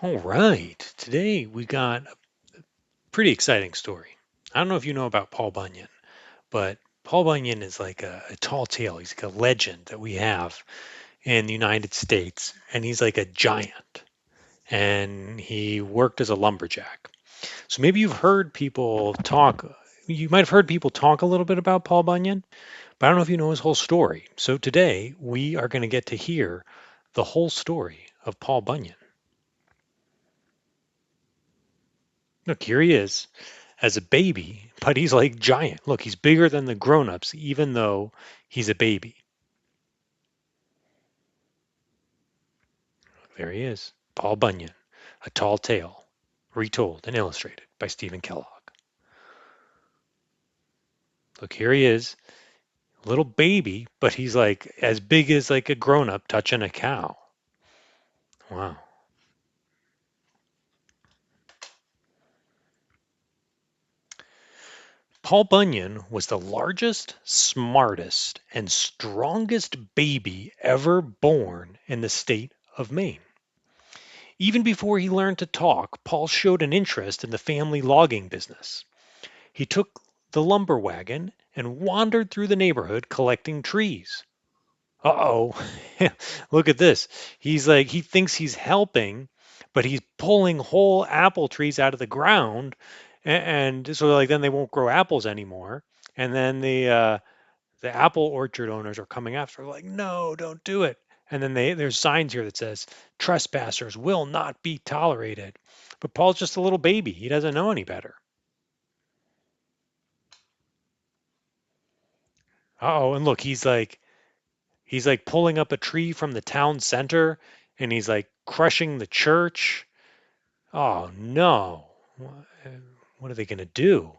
All right. Today we got a pretty exciting story. I don't know if you know about Paul Bunyan, but Paul Bunyan is like a tall tale. He's like a legend that we have in the United States, and he's like a giant. And he worked as a lumberjack. So maybe you've heard people talk. You might have heard people talk a little bit about Paul Bunyan, but I don't know if you know his whole story. So today we are going to get to hear the whole story of Paul Bunyan. Look, here he is as a baby, but he's like giant. Look, he's bigger than the grown-ups, even though he's a baby. There he is, Paul Bunyan, A Tall Tale, retold and illustrated by Stephen Kellogg. Look, here he is, little baby, but he's like as big as like a grown-up touching a cow. Wow. Paul Bunyan was the largest, smartest, and strongest baby ever born in the state of Maine. Even before he learned to talk, Paul showed an interest in the family logging business. He took the lumber wagon and wandered through the neighborhood collecting trees. Uh-oh. Look at this. He's like he thinks he's helping, but he's pulling whole apple trees out of the ground and so like then they won't grow apples anymore. And then the apple orchard owners are coming after like, no, don't do it. And then there's signs here that says trespassers will not be tolerated. But Paul's just a little baby. He doesn't know any better. Oh, and look, he's like pulling up a tree from the town center and he's like crushing the church. Oh no. What are they going to do?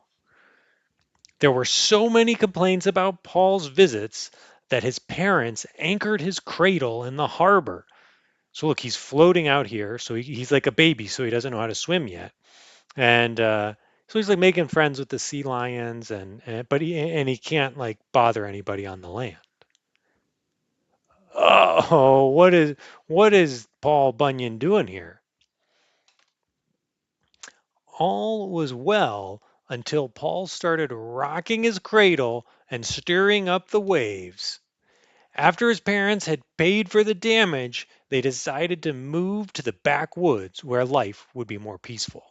There were so many complaints about Paul's visits that his parents anchored his cradle in the harbor. So look, he's floating out here. So he's like a baby, so he doesn't know how to swim yet, and so he's like making friends with the sea lions, and he can't like bother anybody on the land. Oh, what is Paul Bunyan doing here? All was well until Paul started rocking his cradle and stirring up the waves. After his parents had paid for the damage, they decided to move to the backwoods where life would be more peaceful.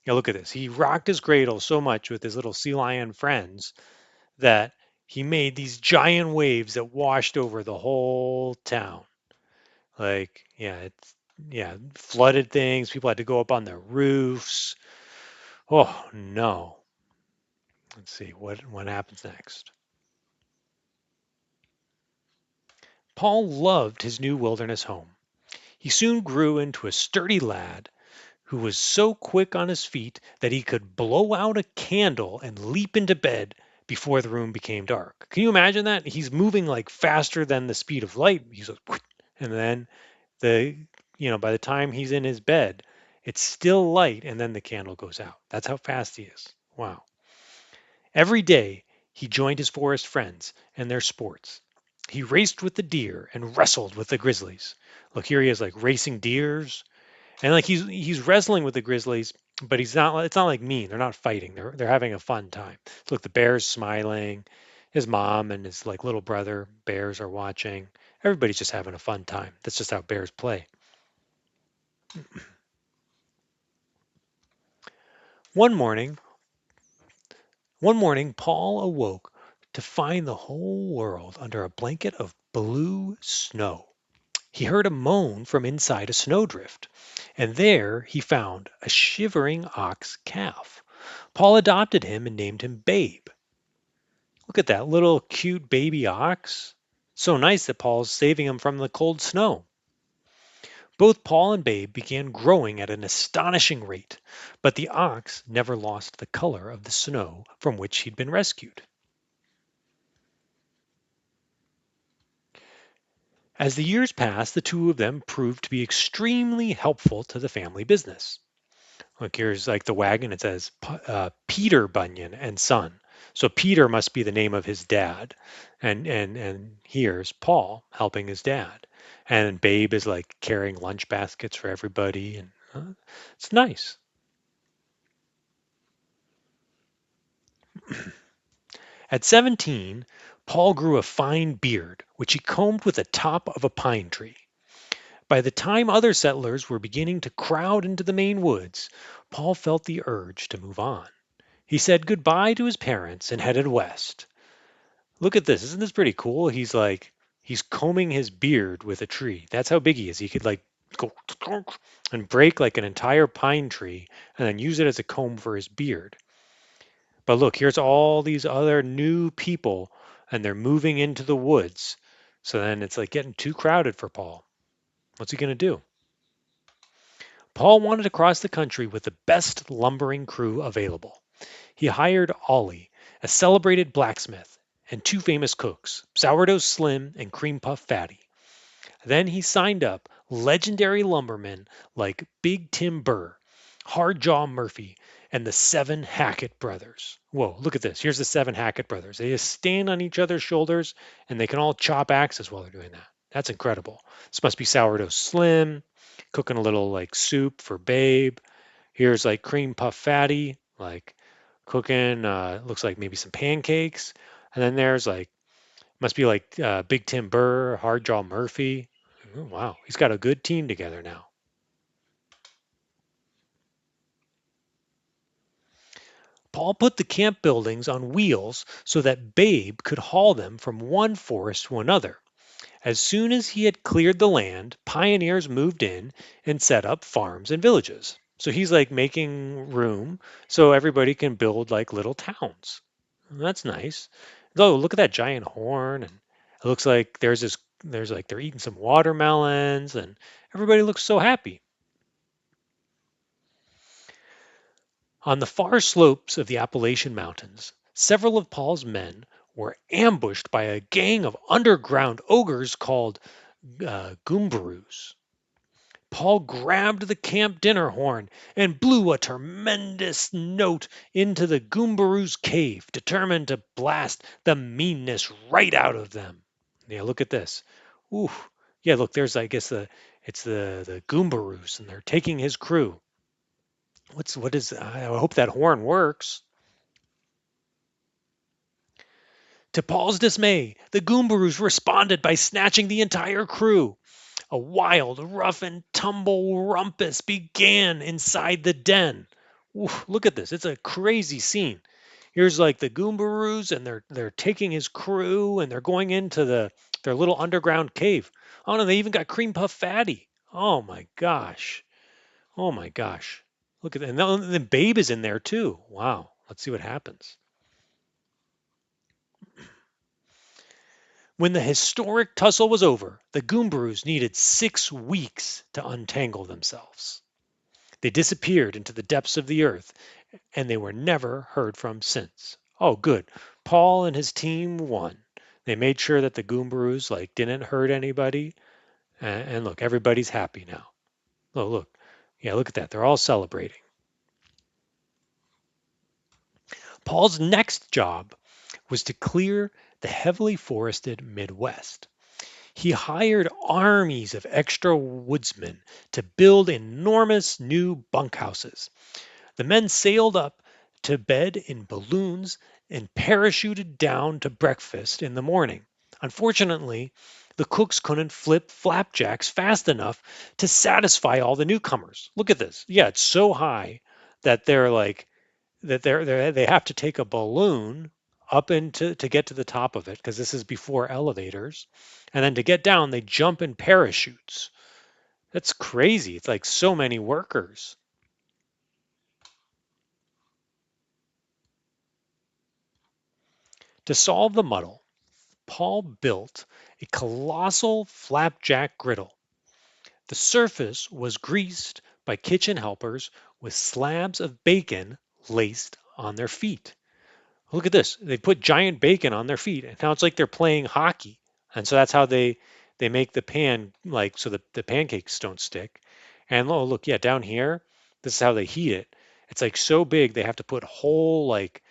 Now look at this. He rocked his cradle so much with his little sea lion friends that he made these giant waves that washed over the whole town. Like, yeah, flooded things. People had to go up on their roofs. Oh no. Let's see what happens next. Paul loved his new wilderness home. He soon grew into a sturdy lad who was so quick on his feet that he could blow out a candle and leap into bed before the room became dark. Can you imagine that? He's moving like faster than the speed of light. He's like, and then the by the time he's in his bed, it's still light and then the candle goes out. That's how fast he is. Wow. Every day he joined his forest friends and their sports. He raced with the deer and wrestled with the grizzlies. Look, here he is like racing deers, and like he's wrestling with the grizzlies, but he's not. It's not like mean. They're not fighting. They're having a fun time. Look, the bear's smiling. His mom and his like little brother bears are watching. Everybody's just having a fun time. That's just how bears play. One morning, one morning, Paul awoke to find the whole world under a blanket of blue snow. He heard a moan from inside a snowdrift, and there he found a shivering ox calf. Paul adopted him and named him Babe. Look at that little cute baby ox. So nice that Paul's saving him from the cold snow. Both Paul and Babe began growing at an astonishing rate, but the ox never lost the color of the snow from which he'd been rescued. As the years passed, the two of them proved to be extremely helpful to the family business. Look, here's like the wagon. It says Peter Bunyan and Son. So Peter must be the name of his dad, and here's Paul helping his dad. And Babe is like carrying lunch baskets for everybody, and it's nice. At 17, Paul grew a fine beard, which he combed with the top of a pine tree. By the time other settlers were beginning to crowd into the Maine woods, Paul felt the urge to move on. He said goodbye to his parents and headed west. Look at this. Isn't this pretty cool? He's combing his beard with a tree. That's how big he is. He could like go and break like an entire pine tree and then use it as a comb for his beard. But look, here's all these other new people and they're moving into the woods. So then it's like getting too crowded for Paul. What's he going to do? Paul wanted to cross the country with the best lumbering crew available. He hired Ollie, a celebrated blacksmith, and two famous cooks, Sourdough Slim and Cream Puff Fatty. Then he signed up legendary lumbermen like Big Tim Burr, Hard Jaw Murphy, and the seven Hackett brothers. Whoa, look at this. Here's the seven Hackett brothers. They just stand on each other's shoulders and they can all chop axes while they're doing that. That's incredible. This must be Sourdough Slim, cooking a little like soup for Babe. Here's like Cream Puff Fatty, like cooking, looks like maybe some pancakes. And then there's like, must be like Big Tim Burr, Hard Jaw Murphy. Oh, wow, he's got a good team together now. Paul put the camp buildings on wheels so that Babe could haul them from one forest to another. As soon as he had cleared the land, pioneers moved in and set up farms and villages. So he's like making room so everybody can build like little towns. That's nice. Oh, look at that giant horn, and it looks like there's like they're eating some watermelons, and everybody looks so happy. On the far slopes of the Appalachian Mountains, several of Paul's men were ambushed by a gang of underground ogres called Goombaroos. Paul grabbed the camp dinner horn and blew a tremendous note into the Goombaroo's cave, determined to blast the meanness right out of them. Yeah, look at this. Ooh, yeah, look, there's I guess the Goombaroos, and they're taking his crew. What is? I hope that horn works. To Paul's dismay, the Goombaroos responded by snatching the entire crew. A wild, rough and tumble rumpus began inside the den. Oof, look at this. It's a crazy scene. Here's like the Goombaroos and they're taking his crew and they're going into their little underground cave. Oh no, they even got Cream Puff Fatty. Oh my gosh. Oh my gosh. Look at that. And then Babe is in there too. Wow. Let's see what happens. When the historic tussle was over, the Goombaroos needed 6 weeks to untangle themselves. They disappeared into the depths of the earth, and they were never heard from since. Oh, good. Paul and his team won. They made sure that the Goombaroos like didn't hurt anybody, and look, everybody's happy now. Oh, look, yeah, look at that. They're all celebrating. Paul's next job was to clear the heavily forested Midwest. He hired armies of extra woodsmen to build enormous new bunkhouses. The men sailed up to bed in balloons and parachuted down to breakfast in the morning. Unfortunately, the cooks couldn't flip flapjacks fast enough to satisfy all the newcomers. Look at this. Yeah, it's so high that they have to take a balloon up into to get to the top of it because this is before elevators. And then to get down, they jump in parachutes. That's crazy. It's like so many workers. To solve the muddle, Paul built a colossal flapjack griddle. The surface was greased by kitchen helpers with slabs of bacon laced on their feet. Look at this. They put giant bacon on their feet, and now it's like they're playing hockey. And so that's how they make the pan like so the pancakes don't stick. And oh look, yeah, down here, this is how they heat it. It's like so big they have to put whole like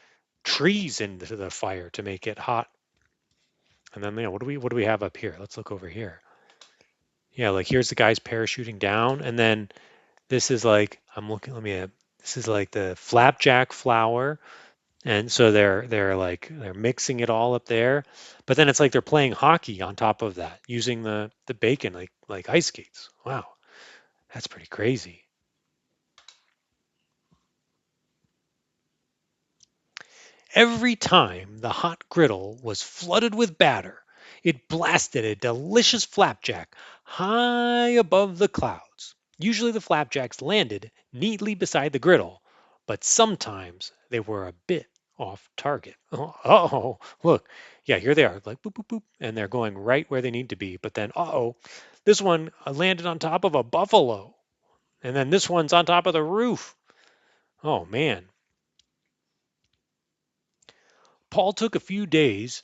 trees into the fire to make it hot. And then what do we have up here? Let's look over here. Yeah, like here's the guys parachuting down, and then this is like I'm looking. Let me. This is like the flapjack flour, and so they're like they're mixing it all up there, but then it's like they're playing hockey on top of that using the bacon like ice skates. Wow, that's pretty crazy. Every time the hot griddle was flooded with batter, it blasted a delicious flapjack high above the clouds. Usually the flapjacks landed neatly beside the griddle, but sometimes they were a bit off target. Oh, look. Yeah, here they are, like boop, boop, boop, and they're going right where they need to be. But then, this one landed on top of a buffalo, and then this one's on top of the roof. Oh, man. Paul took a few days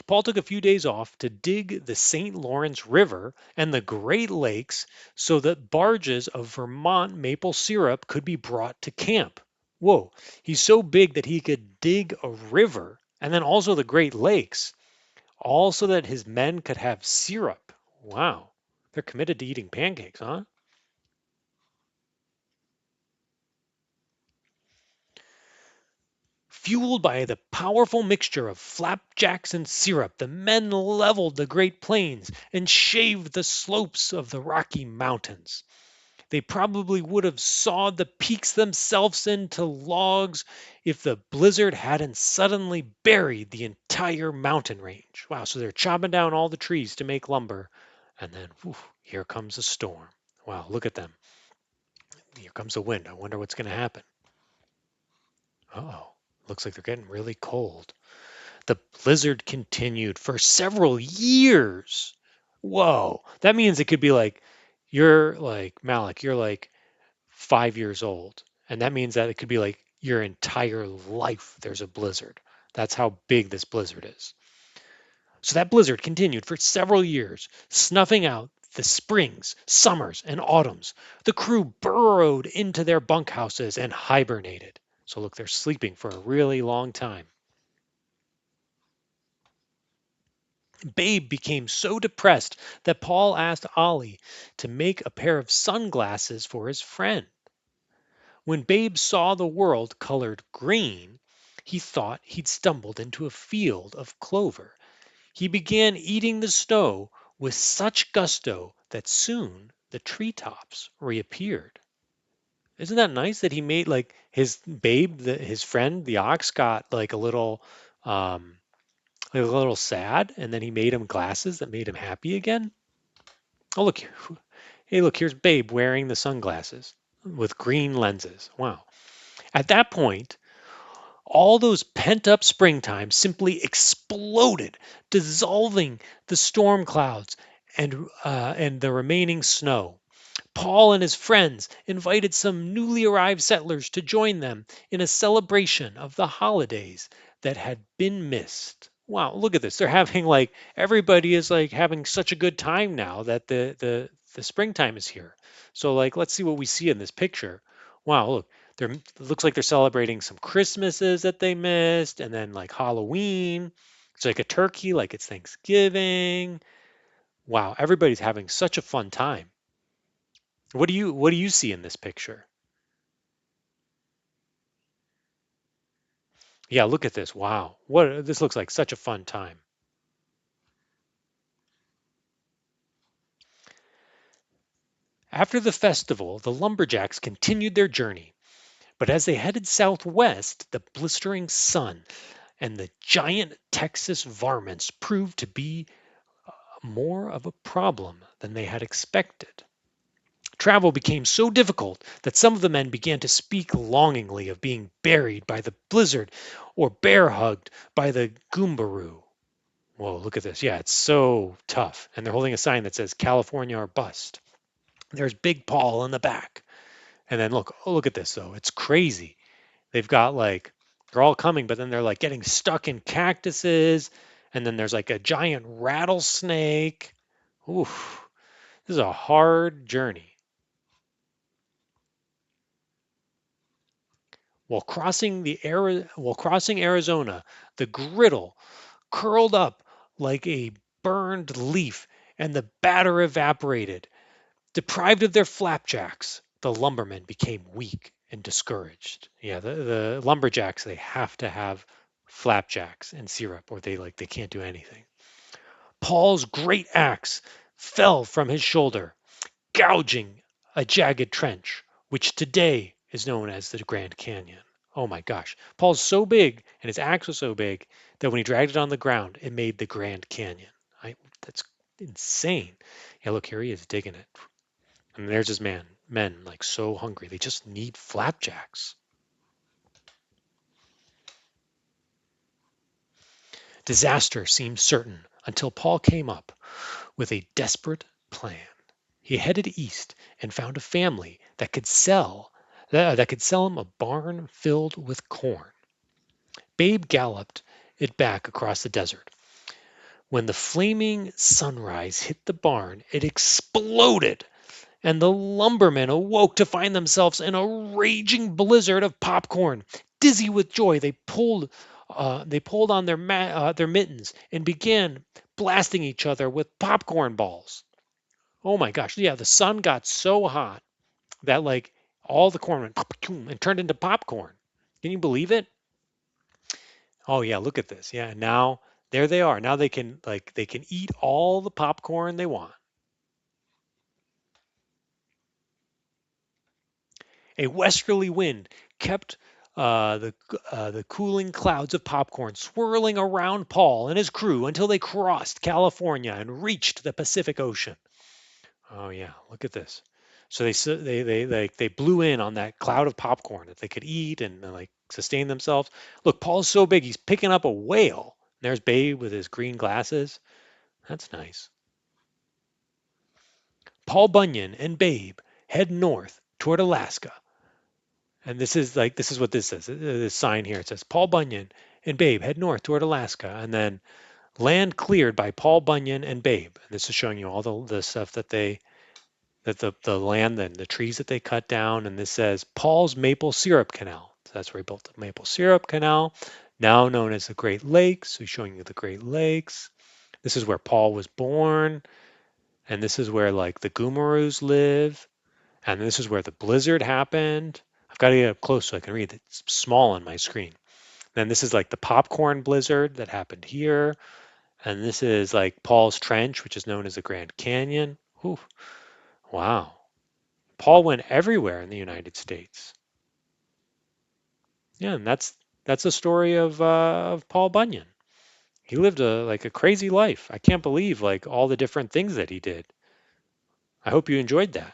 Paul took a few days off to dig the St. Lawrence River and the Great Lakes so that barges of Vermont maple syrup could be brought to camp. Whoa, he's so big that he could dig a river and then also the Great Lakes, all so that his men could have syrup. Wow, they're committed to eating pancakes, huh? Fueled by the powerful mixture of flapjacks and syrup, the men leveled the Great Plains and shaved the slopes of the Rocky Mountains. They probably would have sawed the peaks themselves into logs if the blizzard hadn't suddenly buried the entire mountain range. Wow, so they're chopping down all the trees to make lumber, and then whew, here comes a storm. Wow, look at them. Here comes a wind. I wonder what's going to happen. Oh, looks like they're getting really cold. The blizzard continued for several years. Whoa. That means it could be like, you're like, Malik, you're like 5 years old. And that means that it could be like your entire life there's a blizzard. That's how big this blizzard is. So that blizzard continued for several years, snuffing out the springs, summers, and autumns. The crew burrowed into their bunkhouses and hibernated. So look, they're sleeping for a really long time. Babe became so depressed that Paul asked Ollie to make a pair of sunglasses for his friend. When Babe saw the world colored green, he thought he'd stumbled into a field of clover. He began eating the snow with such gusto that soon the treetops reappeared. Isn't that nice that he made like his Babe, his friend, the ox, got um, like a little sad, and then he made him glasses that made him happy again. Oh, look here. Hey, look, here's Babe wearing the sunglasses with green lenses. Wow. At that point, all those pent up springtime simply exploded, dissolving the storm clouds and the remaining snow. Paul and his friends invited some newly arrived settlers to join them in a celebration of the holidays that had been missed. Wow, look at this. They're having like everybody is like having such a good time now that the springtime is here. So like let's see what we see in this picture. Wow, look. It looks like they're celebrating some Christmases that they missed and then like Halloween. It's like a turkey like it's Thanksgiving. Wow, everybody's having such a fun time. What do you see in this picture? Yeah, look at this. Wow. What this looks like such a fun time. After the festival, the lumberjacks continued their journey, but as they headed southwest, the blistering sun and the giant Texas varmints proved to be more of a problem than they had expected. Travel became so difficult that some of the men began to speak longingly of being buried by the blizzard or bear hugged by the goombaroo. Whoa, look at this. Yeah, it's so tough. And they're holding a sign that says California or bust. There's Big Paul in the back. And then look, oh, look at this though. It's crazy. They've got like, they're all coming, but then they're like getting stuck in cactuses. And then there's like a giant rattlesnake. Oof, this is a hard journey. While crossing Arizona, the griddle curled up like a burned leaf, and the batter evaporated. Deprived of their flapjacks, the lumbermen became weak and discouraged. Yeah, the lumberjacks, they have to have flapjacks and syrup or they can't do anything. Paul's great axe fell from his shoulder, gouging a jagged trench, which today is known as the Grand Canyon. Oh my gosh. Paul's so big and his axe was so big that when he dragged it on the ground, it made the Grand Canyon. That's insane. Yeah, look, here he is digging it. And there's his men like so hungry. They just need flapjacks. Disaster seemed certain until Paul came up with a desperate plan. He headed east and found a family that could sell him a barn filled with corn. Babe galloped it back across the desert. When the flaming sunrise hit the barn, it exploded, and the lumbermen awoke to find themselves in a raging blizzard of popcorn. Dizzy with joy, they pulled on their mittens and began blasting each other with popcorn balls. Oh my gosh! Yeah, the sun got so hot that like all the corn went and turned into popcorn. Can you believe it? Oh yeah, look at this. Yeah, now there they are. Now they can eat all the popcorn they want. A westerly wind kept the cooling clouds of popcorn swirling around Paul and his crew until they crossed California and reached the Pacific Ocean. Oh yeah, look at this. So they blew in on that cloud of popcorn that they could eat and like sustain themselves. Look, Paul's so big he's picking up a whale. There's Babe with his green glasses. That's nice. Paul Bunyan and Babe head north toward Alaska. And this is what this says. This sign here, it says Paul Bunyan and Babe head north toward Alaska, and then land cleared by Paul Bunyan and Babe. And this is showing you all the stuff that the land and the trees that they cut down. And this says Paul's Maple Syrup Canal. So that's where he built the Maple Syrup Canal, now known as the Great Lakes. So he's showing you the Great Lakes. This is where Paul was born, and this is where like the Gumarus live, and this is where the blizzard happened. I've got to get up close so I can read it. It's small on my screen. Then this is like the popcorn blizzard that happened here. And this is like Paul's Trench, which is known as the Grand Canyon. Whew, wow. Paul went everywhere in the United States. Yeah, and that's the story of Paul Bunyan. He lived a crazy life. I can't believe like all the different things that he did. I hope you enjoyed that.